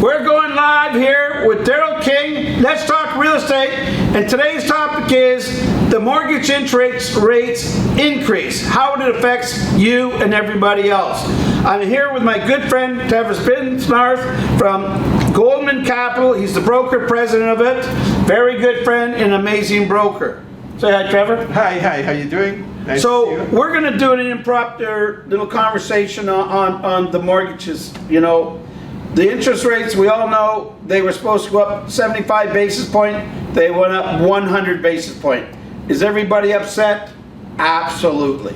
We're going live here with Daryl King. Let's talk real estate. And today's topic is the mortgage interest rates increase, how it affects you and everybody else. I'm here with my good friend Trevor Bisnath from Goldman Capital. He's the broker president of it. Very good friend and amazing broker. Say hi, Trevor. Hi, how you doing? Nice to see you. We're going to do an impromptu little conversation on the mortgages. You know, the interest rates, we all know they were supposed to go up 75 basis point. They went up 100 basis point. Is everybody upset? Absolutely.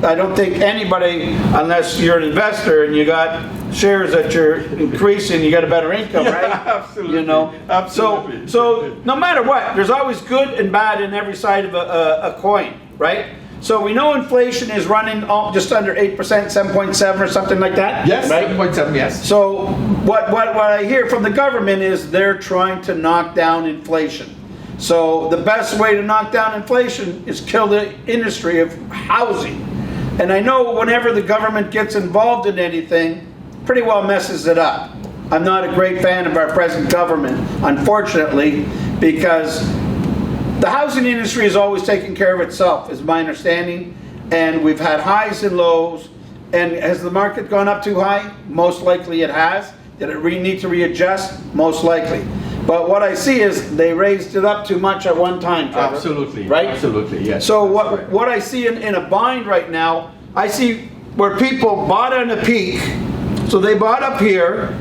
I don't think anybody, unless you're an investor and you got shares that you're increasing, you got a better income, right? Absolutely. You know, absolutely. So no matter what, there's always good and bad in every side of a coin, right? So we know inflation is running just under 8%, 7.7 or something like that. Yes, right? 7.7. Yes. So what I hear from the government is they're trying to knock down inflation. So the best way to knock down inflation is kill the industry of housing. And I know whenever the government gets involved in anything, pretty well messes it up. I'm not a great fan of our present government, unfortunately, because the housing industry is always taking care of itself, is my understanding. And we've had highs and lows. And has the market gone up too high? Most likely it has. Did it need to readjust? Most likely. But what I see is they raised it up too much at one time, Trevor. Absolutely. Right? Absolutely, yes. So what I see in a bind right now, I see where people bought on a peak. So they bought up here,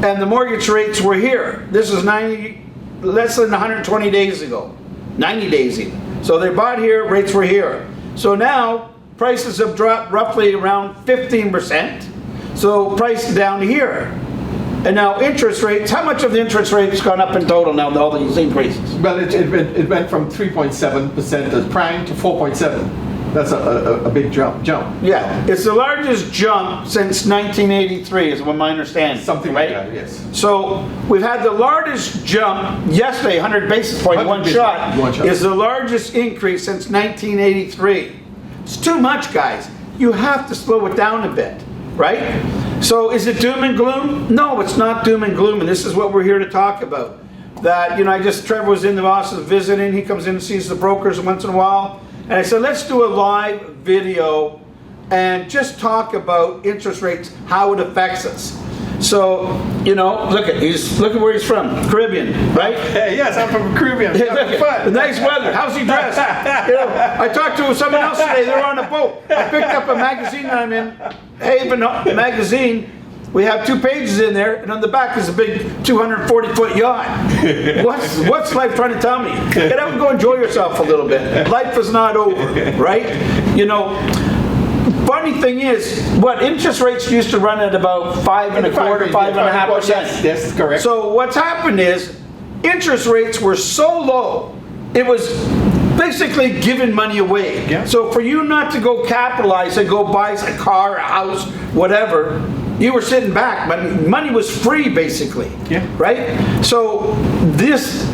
and the mortgage rates were here. This is less than 120 days ago. 90 days even. So they bought here, rates were here. So now prices have dropped roughly around 15%. So price down here. And now interest rates, how much of the interest rates gone up in total now with all these increases? Well, it went from 3.7% as prime to 4.7. That's a big jump. Yeah, it's the largest jump since 1983 is what my understanding. Something right? like that, yes. So we've had the largest jump yesterday, 100 basis point, one shot, is the largest increase since 1983. It's too much, guys. You have to slow it down a bit, right? So is it doom and gloom? No, it's not doom and gloom, and this is what we're here to talk about. That, you know, Trevor was in the office visiting, he comes in and sees the brokers once in a while, and I said, let's do a live video and just talk about interest rates, how it affects us. So, you know, look at where he's from, Caribbean, right? Hey, yes, I'm from Caribbean. Fun. Nice weather. How's he dressed? You know, I talked to someone else today. They're on a boat. I picked up a magazine I'm in, Haven magazine. We have 2 pages in there, and on the back is a big 240-foot yacht. What's life trying to tell me? Get out and go enjoy yourself a little bit. Life is not over, right? You know. Funny thing is, interest rates used to run at about 5.25%, 5.5%. Yes, correct. So what's happened is, interest rates were so low, it was basically giving money away. Yeah. So for you not to go capitalize and go buy a car, a house, whatever, you were sitting back, but money was free basically. Yeah. Right? So this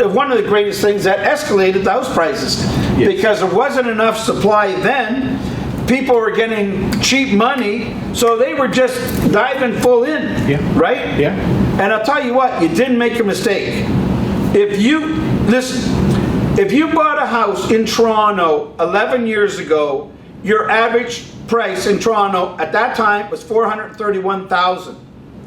one of the greatest things that escalated the house prices. Yes. Because there wasn't enough supply then. People were getting cheap money, so they were just diving full in, right? Yeah. And I'll tell you what, you didn't make a mistake. If you bought a house in Toronto 11 years ago, your average price in Toronto at that time was $431,000.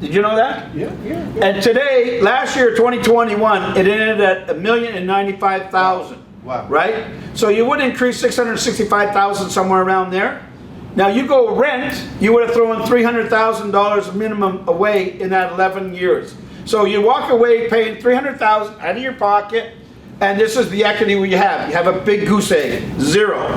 Did you know that? Yeah. And today, last year, 2021, it ended at $1,095,000. Wow. Right? So you would increase $665,000 somewhere around there. Now you go rent, you would have thrown $300,000 minimum away in that 11 years. So you walk away paying $300,000 out of your pocket, and this is the equity we have. You have a big goose egg, zero.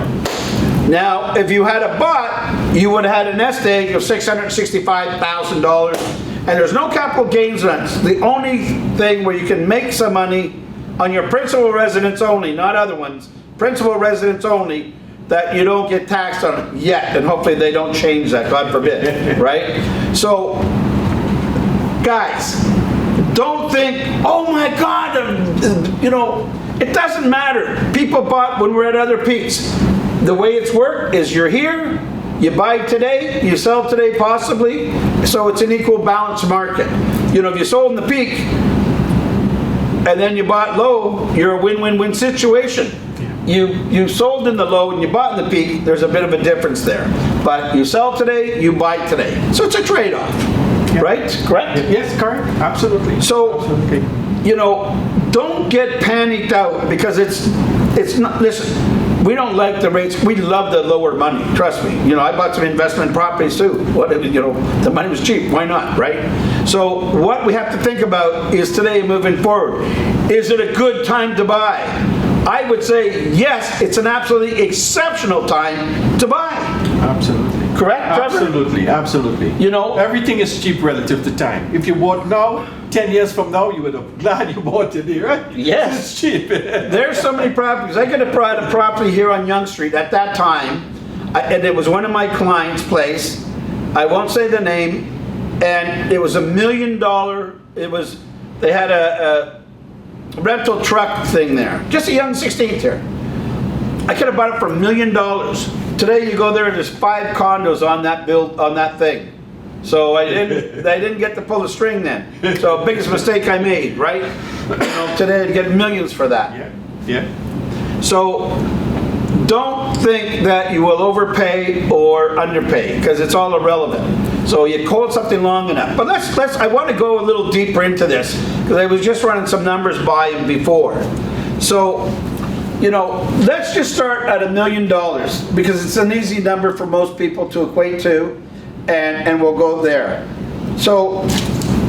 Now, if you had a bought, you would have had a nest egg of $665,000, and there's no capital gains rents. The only thing where you can make some money on your principal residence only, not other ones, principal residence only, that you don't get taxed on it yet, and hopefully they don't change that, God forbid, right? So, guys, don't think, oh my God, you know, it doesn't matter. People bought when we're at other peaks. The way it's worked is you're here, You buy today, you sell today possibly, so it's an equal balance market. You know, if you sold in the peak and then you bought low, you're a win-win-win situation. You sold in the low and you bought in the peak, there's a bit of a difference there. But you sell today, you buy today. So it's a trade-off, right? Correct? Yes, correct. Absolutely. So, Absolutely. you know, don't get panicked out because it's not, listen, we don't like the rates. We love the lower money. Trust me. You know, I bought some investment properties too. What, you know, the money was cheap. Why not, right? So what we have to think about is today moving forward. Is it a good time to buy? I would say yes, it's an absolutely exceptional time to buy. Absolutely. Correct, Trevor? Absolutely, absolutely. You know, everything is cheap relative to time. If you bought now, 10 years from now, you would have glad you bought it here, right? Yes. It's cheap. There's so many properties. I got a property here on Yonge Street at that time, and it was one of my clients' place. I won't say the name, and it was $1 million. It was, they had a rental truck thing there. Just a young 16th here. I could have bought it for $1 million. Today you go there, there's 5 condos on that thing. So I didn't get to pull the string then. So biggest mistake I made, right? You know, today I'd get millions for that. Yeah. So don't think that you will overpay or underpay because it's all irrelevant. So you hold something long enough. But I want to go a little deeper into this because I was just running some numbers by him before. So, you know, let's just start at $1 million because it's an easy number for most people to equate to, and we'll go there. So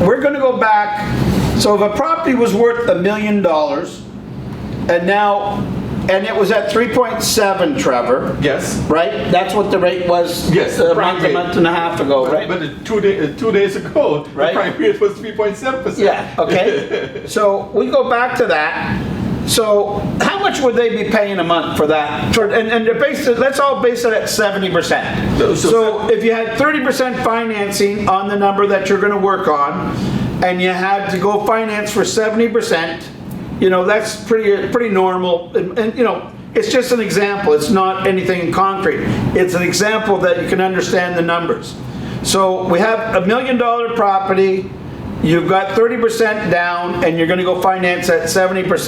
we're going to go back. So if a property was worth $1 million and it was at 3.7, Trevor. Yes. Right? That's what the rate was. Yes. A month and a half ago, right? But 2 days ago, right? The prime rate was 3.7%. Yeah. Okay. So we go back to that. So how much would they be paying a month for that? And they're let's all base it at 70%. So if you had 30% financing on the number that you're going to work on, and you had to go finance for 70%, you know, that's pretty normal. And you know, it's just an example. It's not anything concrete. It's an example that you can understand the numbers. So we have $1 million property. You've got 30% down, and you're going to go finance at 70%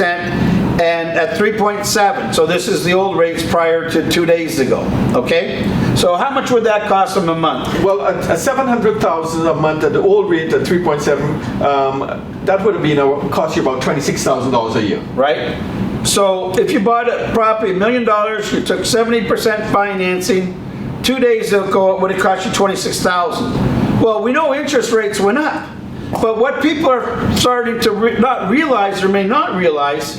and at 3.7. So this is the old rates prior to 2 days ago. Okay. So how much would that cost them a month? Well, at $700,000 a month at the old rate at 3.7, that would have been cost you about $26,000 a year. Right. So if you bought a property $1 million, you took 70% financing. 2 days ago, it would have cost you $26,000. Well, we know interest rates went up. But what people are starting to not realize or may not realize,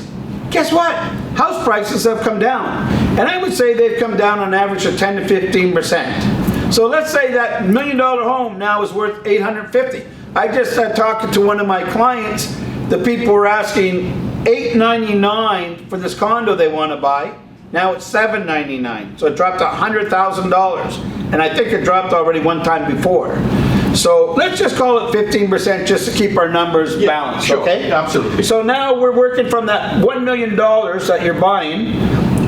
guess what? House prices have come down. And I would say they've come down on average of 10 to 15%. So let's say that $1 million home now is worth $850,000. I just had talking to one of my clients. The people were asking $899 for this condo they want to buy. Now it's $799. So it dropped to $100,000. And I think it dropped already one time before. So let's just call it 15% just to keep our numbers balanced, sure. Okay? Absolutely. So now we're working from that $1 million that you're buying,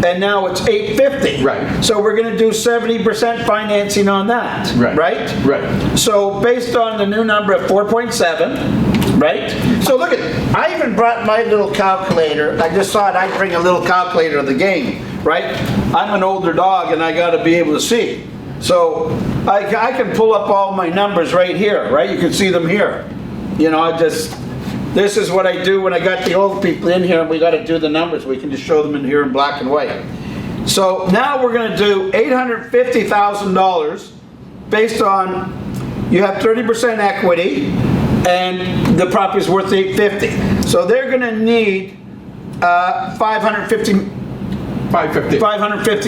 and now it's $850,000. Right. So we're going to do 70% financing on that. Right. Right? Right. So based on the new number of 4.7, right? So look at it. I even brought my little calculator. I just thought I'd bring a little calculator to the game, right? I'm an older dog, and I got to be able to see. So I can pull up all my numbers right here, right? You can see them here. You know, this is what I do when I got the old people in here and we got to do the numbers. We can just show them in here in black and white. So now we're going to do $850,000 based on you have 30% equity and the property is worth $850,000. So they're going to need $550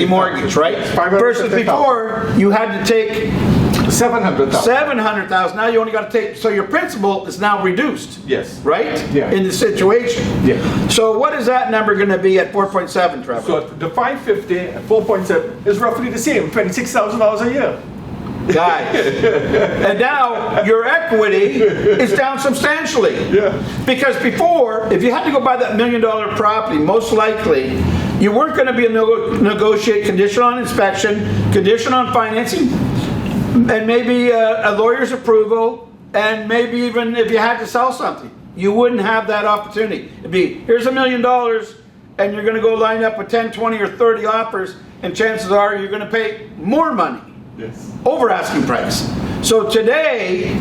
mortgage, right? Versus before, you had to take $700,000. Now you only got to take, so your principal is now reduced. Yes. Right? Yeah. In the situation. Yeah. So what is that number going to be at 4.7, Trevor? So the 550 at 4.7 is roughly the same, $26,000 a year. Guys. And now your equity is down substantially. Yeah. Because before, if you had to go buy that $1 million property, most likely You weren't going to be negotiate condition on inspection, condition on financing, and maybe a lawyer's approval, and maybe even if you had to sell something. You wouldn't have that opportunity. It'd be, here's $1 million, and you're going to go line up with 10, 20, or 30 offers, and chances are you're going to pay more money. Yes. Over asking price. So today,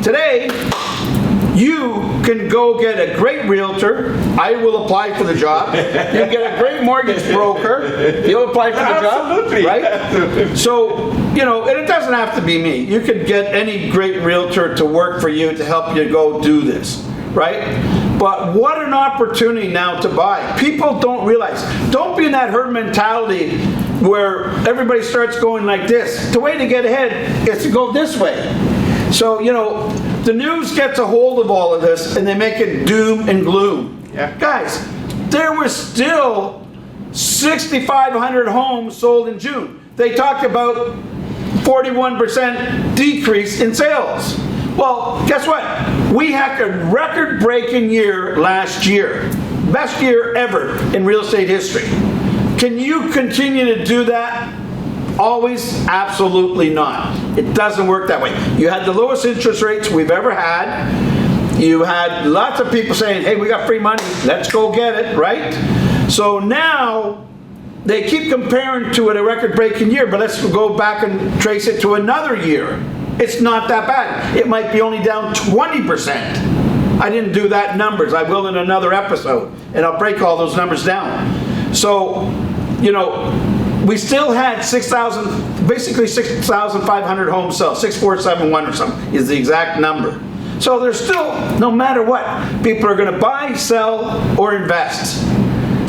you can go get a great realtor. I will apply for the job. You can get a great mortgage broker. You'll apply for the Absolutely. job, right? So, and it doesn't have to be me. You could get any great realtor to work for you to help you go do this, right? But what an opportunity now to buy. People don't realize. Don't be in that herd mentality where everybody starts going like this. The way to get ahead is to go this way. So, the news gets a hold of all of this and they make it doom and gloom. Yeah. Guys, there were still 6,500 homes sold in June. They talked about 41% decrease in sales. Well, guess what? We had a record-breaking year last year. Best year ever in real estate history. Can you continue to do that? Always? Absolutely not. It doesn't work that way. You had the lowest interest rates we've ever had. You had lots of people saying, hey, we got free money. Let's go get it, right? So now they keep comparing to it a record-breaking year, but let's go back and trace it to another year. It's not that bad. It might be only down 20%. I didn't do that in numbers. I will in another episode, and I'll break all those numbers down. So, we still had 6,500 homes sell. 6,471 or something is the exact number. So there's still, no matter what, people are going to buy, sell, or invest.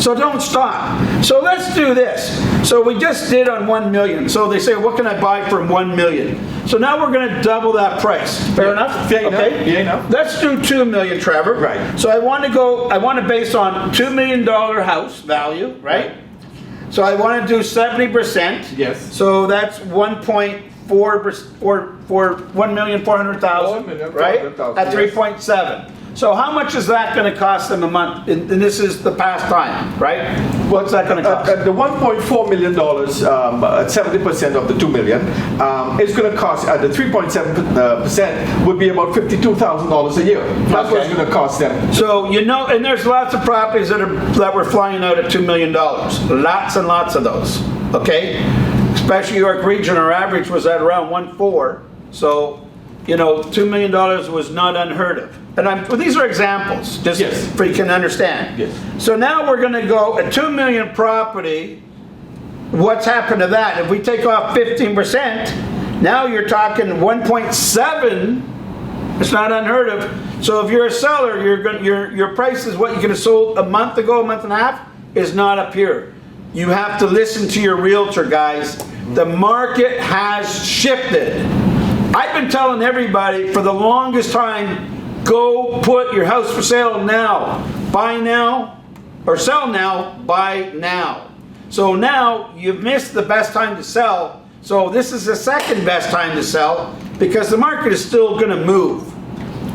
So don't stop. So let's do this. So we just did on 1 million. So they say, what can I buy for 1 million? So now we're going to double that price. Fair enough? Fair Okay. Yeah, enough. Let's do 2 million, Trevor. Right. So I want to base on $2 million house value, right? So I want to do 70%. Yes. So that's 1.4 for 1,400,000, right? At 3.7. So how much is that going to cost them a month? And this is the past time, right? What's that going to cost? The $1.4 million, at 70% of the $2 million, is going to cost, at the 3.7%, would be about $52,000 a year. That's what it's going to cost them. So, and there's lots of properties that were flying out at $2 million. Lots and lots of those, okay? Especially York Region, our average was at around 1.4. So, $2 million was not unheard of. And these are examples, just so you can understand. Yes. So now we're going to go a 2 million property. What's happened to that? If we take off 15%, now you're talking 1.7. It's not unheard of. So if you're a seller, your price is what you could have sold a month ago, a month and a half, is not up here. You have to listen to your realtor, guys. The market has shifted. I've been telling everybody for the longest time, go put your house for sale now. Buy now, or sell now, buy now. So now you've missed the best time to sell. So this is the second best time to sell because the market is still going to move.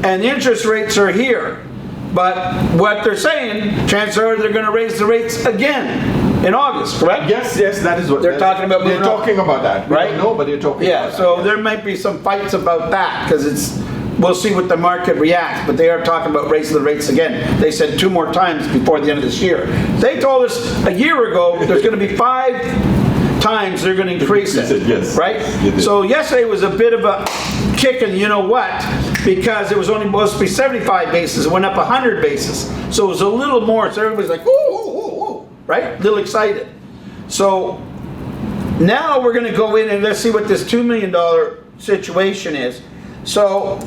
And the interest rates are here. But what they're saying, chances are they're going to raise the rates again in August, correct? Yes, that is what they're talking about. They're talking about that, right? No, but they're talking about that. So there might be some fights about that because we'll see what the market reacts, but they are talking about raising the rates again. They said 2 more times before the end of this year. They told us a year ago there's going to be 5 times they're going to increase it. Yes. Right? So yesterday was a bit of a kick in, you know what? Because it was only supposed to be 75 basis. It went up 100 basis. So it was a little more. So everybody's like, ooh, ooh, ooh, ooh, right? A little excited. So now we're going to go in and let's see what this $2 million situation is. So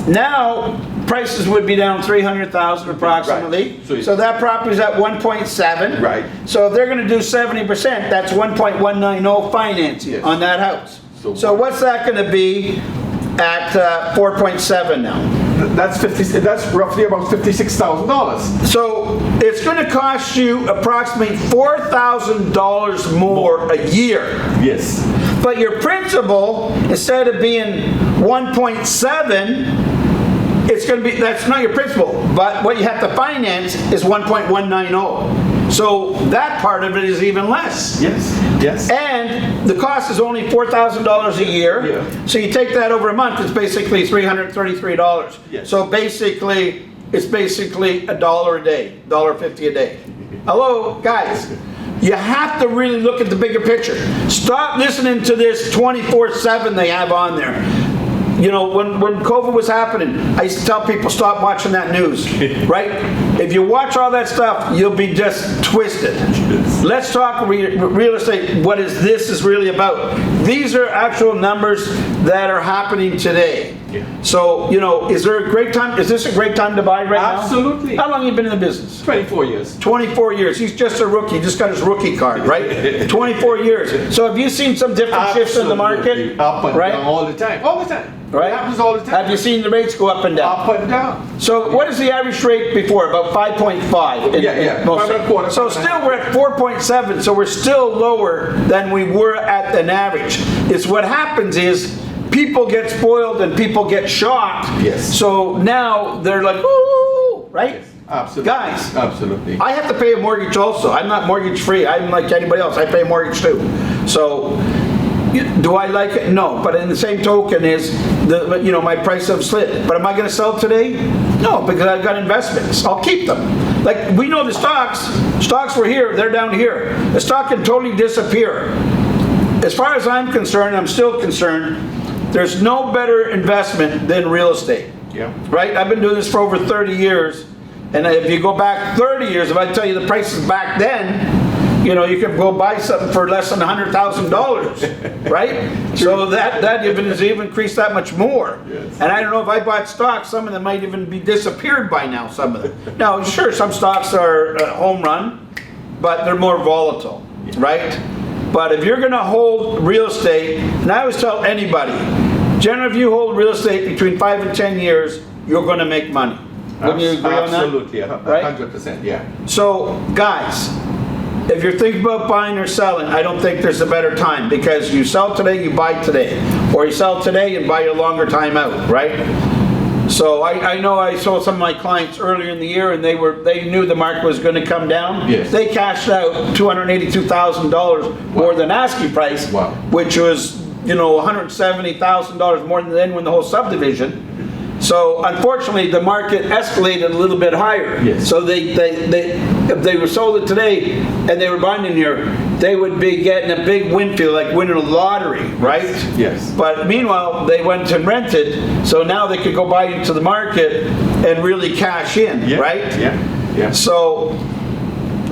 now prices would be down $300,000 approximately. Right. So that property's at 1.7. Right. So if they're going to do 70%, that's 1.190 financing on that house. So what's that going to be at 4.7 now? That's roughly about $56,000. So it's going to cost you approximately $4,000 more a year. Yes. But your principal, instead of being 1.7, it's going to be, that's not your principal, but what you have to finance is 1.190. So that part of it is even less. Yes. Yes. And the cost is only $4,000 a year. Yeah. So you take that over a month, it's basically $333. Yes. So basically, it's basically $1 a day, $1.50 a day. Hello, guys. You have to really look at the bigger picture. Stop listening to this 24/7 they have on there. You know, when COVID was happening, I used to tell people, stop watching that news, right? If you watch all that stuff, you'll be just twisted. Let's talk real estate, what this is really about. These are actual numbers that are happening today. Yeah. So, you know, is this a great time to buy right now? Absolutely. How long have you been in the business? 24 years. 24 years. He's just a rookie. He just got his rookie card, right? 24 years. So have you seen some different shifts in the market? Up and right? down all the time. All the time. Right? It happens all the time. Have you seen the rates go up and down? Up and down. So what is the average rate before? About 5.5. Yeah. 5.25. So still we're at 4.7. So we're still lower than we were at an average. It's what happens is people get spoiled and people get shocked. Yes. So now they're like, ooh, right? Yes. Absolutely. Guys, absolutely. I have to pay a mortgage also. I'm not mortgage free. I'm like anybody else. I pay a mortgage too. So do I like it? No. But in the same token is, my price of slid. But am I going to sell today? No, because I've got investments. I'll keep them. Like, we know the stocks were here, they're down here. The stock can totally disappear. As far as I'm concerned, I'm still concerned, there's no better investment than real estate. Yeah. Right? I've been doing this for over 30 years. And if you go back 30 years, if I tell you the prices back then, you could go buy something for less than $100,000, right? So that even has even increased that much more. Yes. And I don't know if I bought stocks, some of them might even be disappeared by now, some of them. Now, sure, some stocks are home run, but they're more volatile, right? But if you're going to hold real estate, and I always tell anybody, generally if you hold real estate between 5 and 10 years, you're going to make money. Wouldn't you agree on that? Absolutely, right? 100%, yeah. So, guys, if you're thinking about buying or selling, I don't think there's a better time, because you sell today, you buy today. Or you sell today and buy a longer time out, right? So I know I saw some of my clients earlier in the year, and they knew the market was going to come down. Yes. They cashed out $282,000 more than asking price, Wow. which was $170,000 more than then when the whole subdivision. So unfortunately, the market escalated a little bit higher. Yes. So if they were sold it today and they were buying in here, they would be getting a big win feel, like winning a lottery, right? Yes. But meanwhile, they went and rented, so now they could go buy into the market and really cash in, Yeah. right? Yeah. So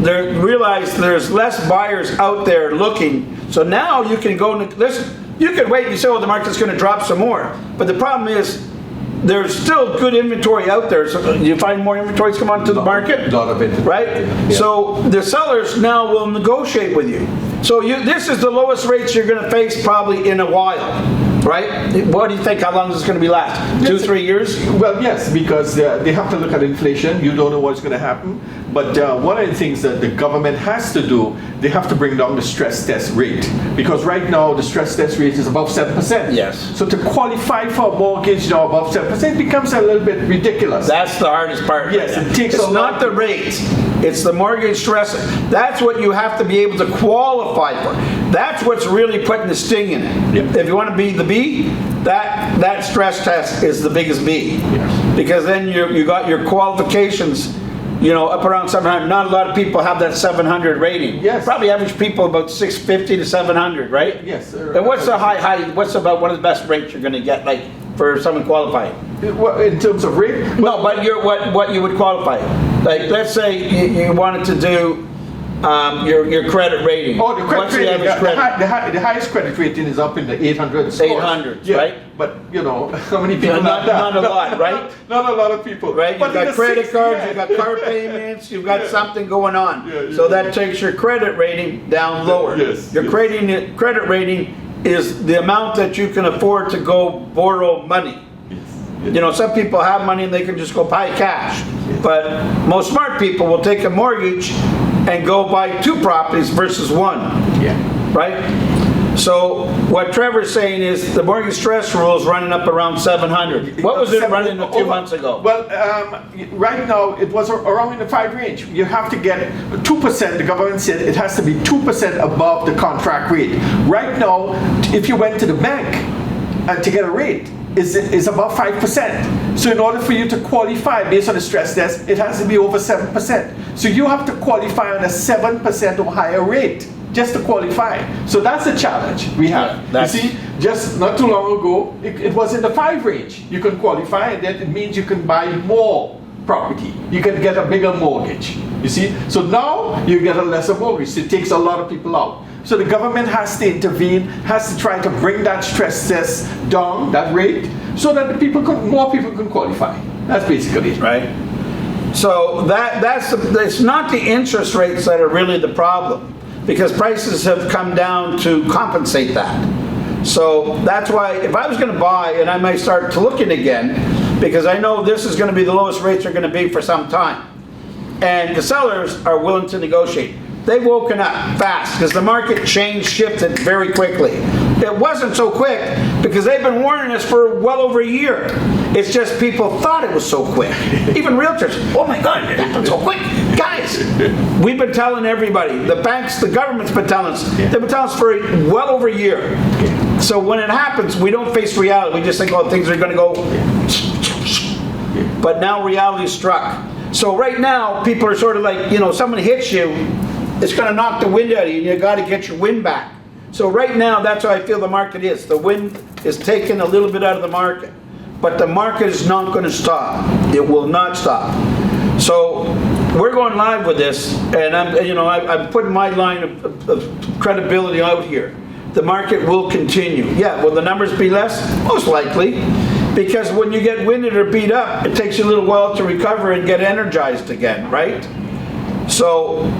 they realize there's less buyers out there looking. So now you can go and listen. You can wait and say, "Oh, the market's going to drop some more." But the problem is, there's still good inventory out there. So you find more inventories come onto the market, A lot of it. right? Yeah. So the sellers now will negotiate with you. So this is the lowest rates you're going to face probably in a while, right? What do you think? How long is this going to be last? 2-3 years? Well, yes, because they have to look at inflation. You don't know what's going to happen. But one of the things that the government has to do, they have to bring down the stress test rate. Because right now, the stress test rate is above 7%. Yes. So to qualify for a mortgage now above 7% becomes a little bit ridiculous. That's the hardest part. Yes, right? it takes It's a not lot. the rates. It's the mortgage stress. That's what you have to be able to qualify for. That's what's really putting the sting in it. Yep. If you want to be the B, that stress test is the biggest B. Yes. Because then you got your qualifications, up around 700. Not a lot of people have that 700 rating. Yes. Probably average people about 650 to 700, right? Yes, sir. And what's the what's about one of the best rates you're going to get, like, for someone qualifying? In terms of rate? No, but what you would qualify. Like, let's say you wanted to do your credit rating. Oh, the credit What's rating. the average credit? The highest credit rating is up in the 800 scores. 800s, Yeah, right? But, how many people Not have that? a lot, right? Not a lot of people. Right? But You've in got the credit 60s, cards, yeah. you've got car payments, you've got something going on. Yeah, So that takes your credit rating down lower. Yes, Your yes. credit rating is the amount that you can afford to go borrow money. Yes. Some people have money and they can just go buy cash. But most smart people will take a mortgage and go buy 2 properties versus 1. Yeah. Right? So what Trevor's saying is the mortgage stress rule is running up around 700. What was it running a few months ago? Well, right now it was around in the 5 range. You have to get 2%. The government said it has to be 2% above the contract rate. Right now, if you went to the bank to get a rate, is about 5%. So in order for you to qualify based on the stress test, it has to be over 7%. So you have to qualify on a 7% or higher rate just to qualify. So that's a challenge we have. You see, just not too long ago, it was in the 5 range. You can qualify, and then it means you can buy more property. You can get a bigger mortgage. You see? So now you get a lesser mortgage. So it takes a lot of people out. So the government has to intervene, has to try to bring that stress test down, that rate, so that more people can qualify. That's basically it. Right. So it's not the interest rates that are really the problem, because prices have come down to compensate that. So that's why if I was going to buy, and I might start to looking again, because I know this is going to be the lowest rates are going to be for some time. And the sellers are willing to negotiate. They've woken up fast because the market shifted very quickly. It wasn't so quick because they've been warning us for well over a year. It's just people thought it was so quick. Even realtors, oh my God, it happened so quick. Guys, we've been telling everybody, the banks, the government's been telling us, they've been telling us for well over a year. So when it happens, we don't face reality. We just think, oh, things are going to go. But now reality struck. So right now, people are sort of like, someone hits you, it's going to knock the wind out of you, and you got to get your wind back. So right now, that's how I feel the market is. The wind is taking a little bit out of the market, but the market is not going to stop. It will not stop. So we're going live with this, and I'm putting my line of credibility out here. The market will continue. Yeah, will the numbers be less? Most likely, because when you get winded or beat up, it takes you a little while to recover and get energized again, right? So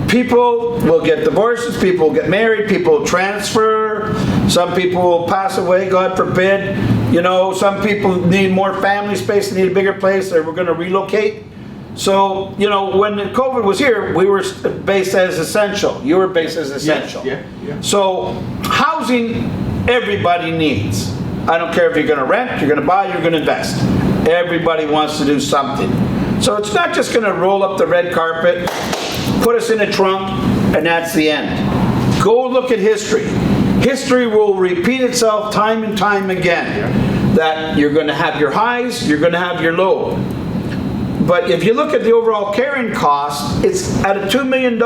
people will get divorces, people will get married, people will transfer, some people will pass away, God forbid. Some people need more family space, they need a bigger place, or we're going to relocate. So, when COVID was here, we were based as essential. You were based as essential. Yeah. So, housing, everybody needs. I don't care if you're going to rent, you're going to buy, you're going to invest. Everybody wants to do something. So it's not just going to roll up the red carpet, put us in a trunk, and that's the end. Go look at history. History will repeat itself time and time again. That you're going to have your highs, you're going to have your low. But if you look at the overall carrying cost, it's at $2 million,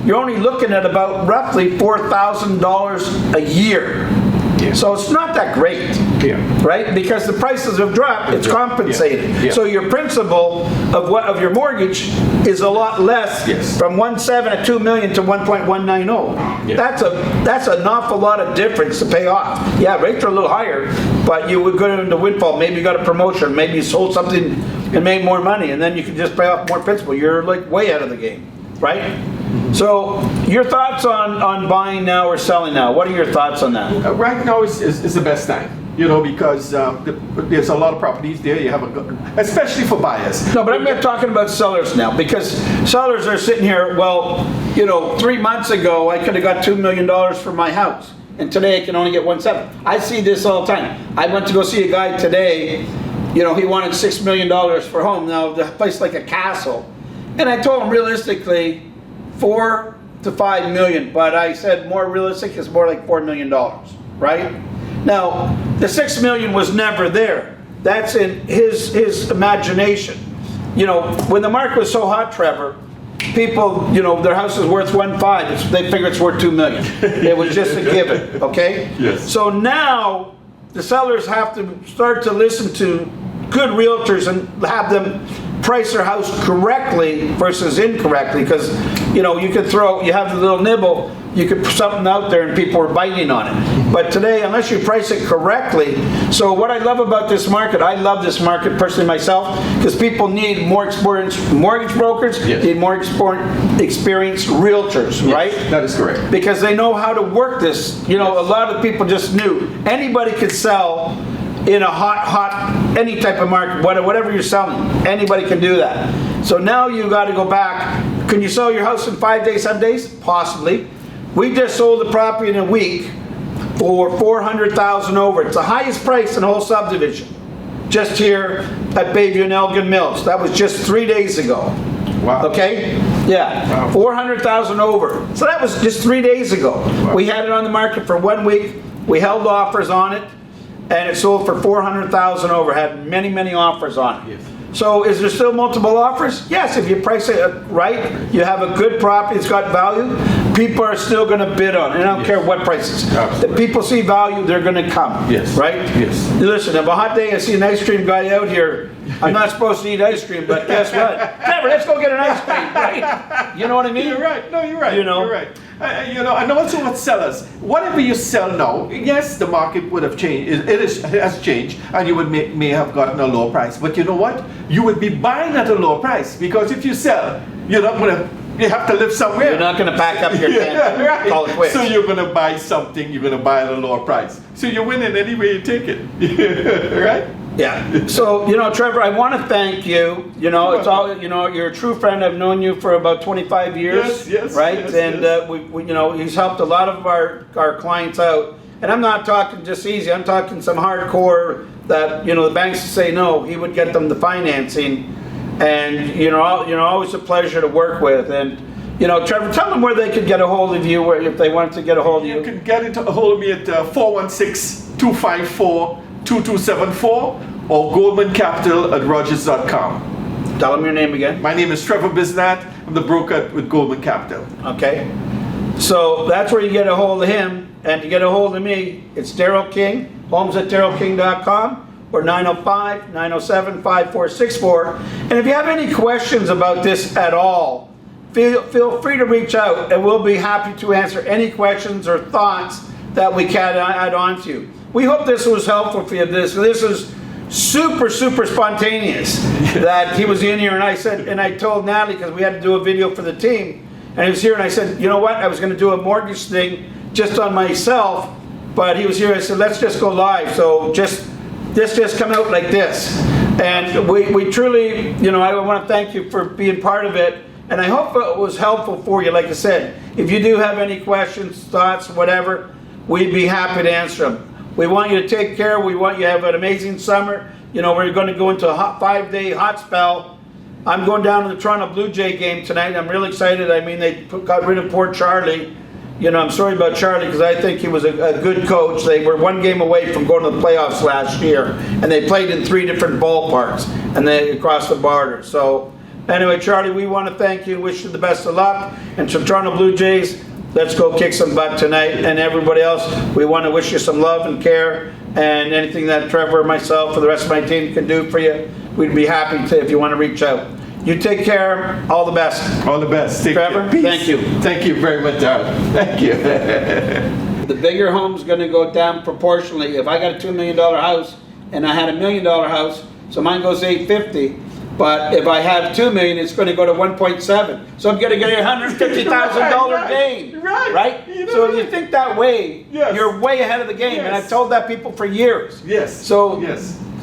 you're only looking at about roughly $4,000 a year. Yeah. So it's not that great, right? Because the prices have dropped, it's compensated. Yeah. So your principal of your mortgage is a lot less, from 1.7 at $2 million to 1.190. Yeah. That's an awful lot of difference to pay off. Yeah, rates are a little higher, but you would go into windfall. Maybe you got a promotion, maybe you sold something and made more money, and then you can just pay off more principal. You're like way out of the game, right? So, your thoughts on buying now or selling now? What are your thoughts on that? Right now is the best time, because there's a lot of properties there. You have especially for buyers. No, but I'm not talking about sellers now, because sellers are sitting here. Well, 3 months ago I could have got $2 million for my house, and today I can only get 1.7. I see this all the time. I went to go see a guy today. He wanted $6 million for home. Now the place like a castle, and I told him realistically, 4 to 5 million, but I said more realistic is more like $4 million, right? Now, the 6 million was never there. That's in his imagination. When the market was so hot, Trevor, people, their house is worth 1.5. They figure it's worth $2 million. It was just a given, okay? Yes. So now the sellers have to start to listen to good realtors and have them price their house correctly versus incorrectly, because you have the little nibble, you could put something out there and people are biting on it. But today, unless you price it correctly, so what I love about this market, I love this market personally myself, because people need more experienced mortgage brokers, need more experienced realtors, right? That is correct. Because they know how to work this. A lot of people just knew anybody could sell in a hot, any type of market, whatever you're selling, anybody can do that. So now you got to go back. Can you sell your house in 5 days, 7 days? Possibly. We just sold the property in a week for $400,000 over. It's the highest price in the whole subdivision. Just here at Bayview and Elgin Mills. That was just 3 days ago. Wow. Okay? Yeah. Wow. 400,000 over. So that was just 3 days ago. Wow. We had it on the market for 1 week. We held offers on it, and it sold for 400,000 over. Had many, many offers on it. Yes. So is there still multiple offers? Yes, if you price it right, you have a good property, it's got value, people are still going to bid on it. I don't care what prices. Absolutely. If people see value, they're going to come. Yes. Right? Yes. Listen, if a hot day I see an ice cream guy out here, I'm not supposed to eat ice cream, but guess what? Trevor, let's go get an ice cream, right? You know what I mean? You're right. No, you're right. You know? You're right. And also with sellers, whatever you sell now, yes, the market would have changed. It has changed, and you would may have gotten a low price. But you know what? You would be buying at a low price because if you sell, you're not going to. You have to live somewhere. You're not going to pack up your tent and call it quits. So you're going to buy something. You're going to buy at a lower price. So you're winning any way you take it, right? Yeah. So, Trevor, I want to thank you. It's all, you're a true friend. I've known you for about 25 years. Yes, right? Yes, and yes. we he's helped a lot of our clients out. And I'm not talking just easy. I'm talking some hardcore that, the banks say no, he would get them the financing. And, always a pleasure to work with. And, Trevor, tell them where they could get a hold of you if they wanted to get a hold of you. You can get a hold of me at 416-254-2274 or goldmancapital@rogers.com. Tell them your name again. My name is Trevor Bisnath. I'm the broker with Goldman Capital. Okay. So that's where you get a hold of him. And to get a hold of me, it's Daryl King, homes@darylking.com or 905-907-5464. And if you have any questions about this at all, feel free to reach out and we'll be happy to answer any questions or thoughts that we can add on to you. We hope this was helpful for you. This is super spontaneous that he was in here, and I told Natalie, because we had to do a video for the team, and he was here, and I said, you know what, I was going to do a mortgage thing just on myself, but he was here. I said, let's just go live. So this just come out like this, and we truly, I want to thank you for being part of it, and I hope it was helpful for you. Like I said, if you do have any questions, thoughts, whatever, we'd be happy to answer them. We want you to take care. We want you to have an amazing summer. We're going to go into a 5-day hot spell. I'm going down to the Toronto Blue Jay game tonight. I'm really excited. I mean, they got rid of poor Charlie. I'm sorry about Charlie because I think he was a good coach. They were 1 game away from going to the playoffs last year, and they played in 3 different ballparks, and they across the border. So anyway, Charlie, we want to thank you. Wish you the best of luck. And to Toronto Blue Jays, let's go kick some butt tonight. And everybody else, we want to wish you some love and care, and anything that Trevor, myself, or the rest of my team can do for you, we'd be happy to if you want to reach out. You take care. All the best. All the best. Take Trevor, care. Peace. thank you. Thank you very much, Daryl. Thank you. The bigger home's going to go down proportionally. If I got a $2 million house and I had a $1 million house, so mine goes $850. But if I have $2 million, it's going to go to 1.7. So I'm going to get a $150,000 gain. Right? So if you think that way, you're way ahead of the game. And I've told that people for years. Yes. So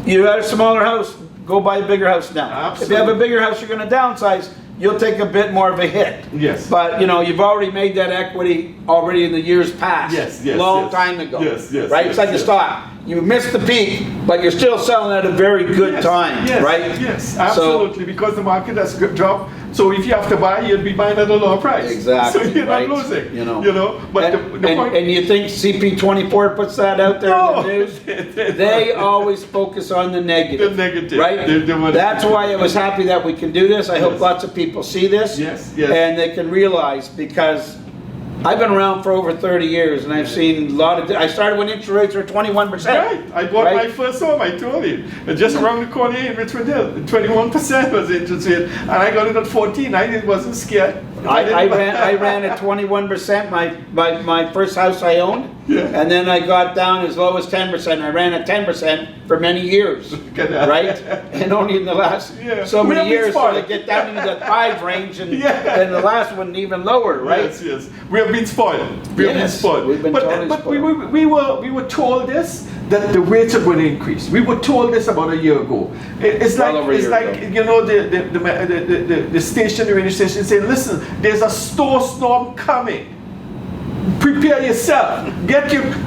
you had a smaller house, go buy a bigger house now. Absolutely. If you have a bigger house, you're going to downsize. You'll take a bit more of a hit. Yes. But you've already made that equity already in the years past. Yes. Long time ago. Yes. Right? It's like a stock. You missed the peak, but you're still selling at a very good time, right? Yes, absolutely, because the market has dropped. So if you have to buy, you'll be buying at a lower price. Exactly. So you're right. not losing. But and, the point. And you think CP24 puts that out there in the news? They always focus on the negative. The negative. Right? That's why I was happy that we can do this. I hope lots of people see this. Yes. And they can realize, because I've been around for over 30 years, and I've seen a lot of. I started when interest rates were 21%. Right. I bought my first home. I told you, just around the corner in Richmond Hill, 21% was the interest rate, and I got it at 14. I wasn't scared. I ran at 21%. My first house I owned, and then I got down as low as 10%. I ran at 10% for many years, right? And only in the last so many years, so they get down into the 5 range, and the last one even lower, right? Yes. We have been spoiled. We have been spoiled. We've been totally spoiled. We were told this, that the rates are going to increase. We were told this about a year ago. It's like the station, the radio station saying, listen, there's a storm coming. prepare yourself.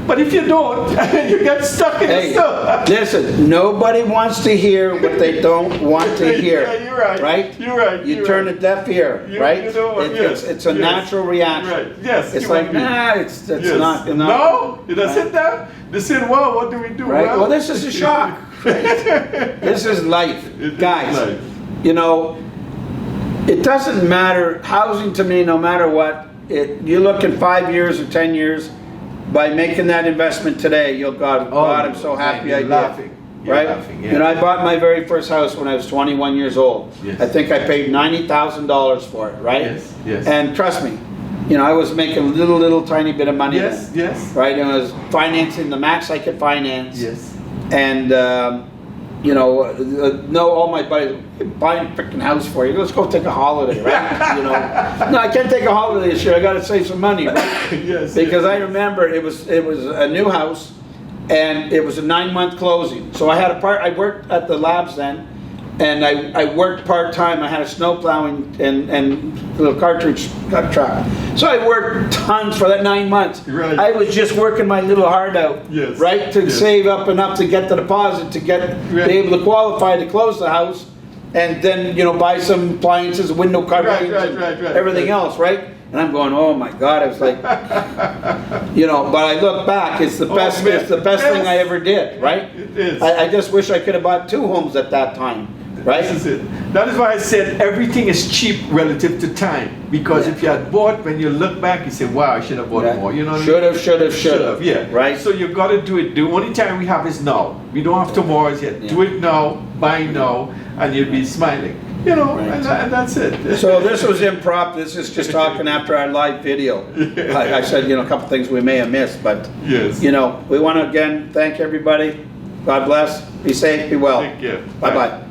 But if you don't, you get stuck in the stuff. Listen, nobody wants to hear what they don't want to hear. Yeah, you're right. Right? You're right. You turn a deaf ear, right? You know what? It's a natural reaction. Right. Yes. It's like, nah, it's not. No, you don't sit down. They said, well, what do we do? Right? Well, this is a shock. Right? This is life. Guys, life. You know, it doesn't matter. Housing to me, no matter what, you look in 5 years or 10 years, by making that investment today, you'll God, I'm so happy I did. Right? Laughing, yeah. You know, I bought my very first house when I was 21 years old. Yes. I think I paid $90,000 for it, right? Yes. And trust me, you know, I was making a little tiny bit of money then. Yes. Right? And I was financing the max I could finance. Yes. And, you know, all my buddies, buying a freaking house for you. Let's go take a holiday, right? You know, no, I can't take a holiday this year. I got to save some money, right? Because I remember it was a new house, and it was a 9-month closing. So I worked at the labs then, and I worked part-time. I had a snow plowing and little cartridge truck. So I worked tons for that 9 months. Right. I was just working my little heart out, right, to save up enough to get the deposit, to be able to qualify to close the house, and then, you know, buy some appliances, window coverings, everything else, right? And I'm going, oh my God! I was like, you know. But I look back, it's the best. It's the best thing I ever did, right? It is. I just wish I could have bought 2 homes at that time, right? This is it. That is why I said everything is cheap relative to time. Because if you had bought, when you look back, you say, wow, I should have bought more. You know what I mean? Should have. Yeah. Right. So you've got to do it. The only time we have is now. We don't have tomorrow's yet. Do it now, buy now, and you'll be smiling. You know, and that's it. So this was impromptu. This is just talking after our live video. I said, you know, a couple things we may have missed, but you know, we want to again thank everybody. God bless. Be safe. Be well. Thank you. Bye bye.